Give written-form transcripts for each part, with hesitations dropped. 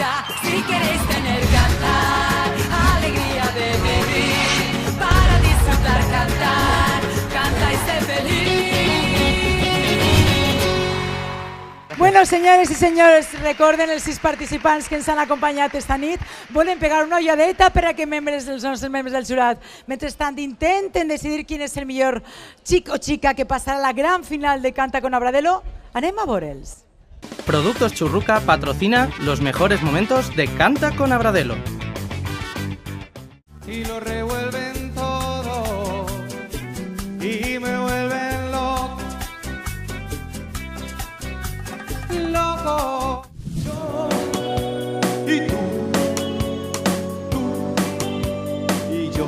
vida, si queréis tener cantar, alegría de vivir, para disfrutar cantar, canta y sé feliz. Bueno, senyores i senyores, recorden els 6 participants que ens han acompanyat esta nit. Volen pegar una ulladeta per a que els nostres membres del jurat, mentrestant, intenten decidir quin és el millor xic o xica que passarà a la gran final de Canta con Abradelo. Anem a veure'ls. Productos Churruca patrocina los mejores momentos de Canta con Abradelo. Y lo revuelven todo y me vuelven loco. Loco. Yo y tú y yo.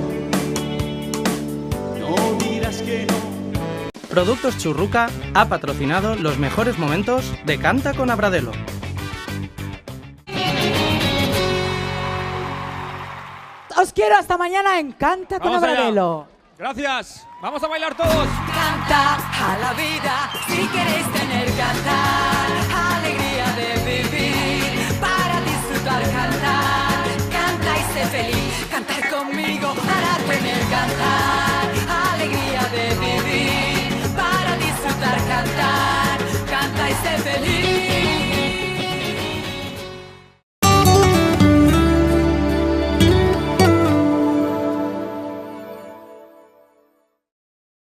No dirás que no. Productos Churruca ha patrocinado los mejores momentos de Canta con Abradelo. Os quiero hasta mañana en Canta con Vamos allá. Abradelo. Gracias. Vamos a bailar todos. Canta a la vida, si queréis tener cantar, alegría de vivir, para disfrutar cantar, canta y sé feliz, cantar conmigo para tener cantar, alegría de vivir, para disfrutar cantar, canta y sé feliz.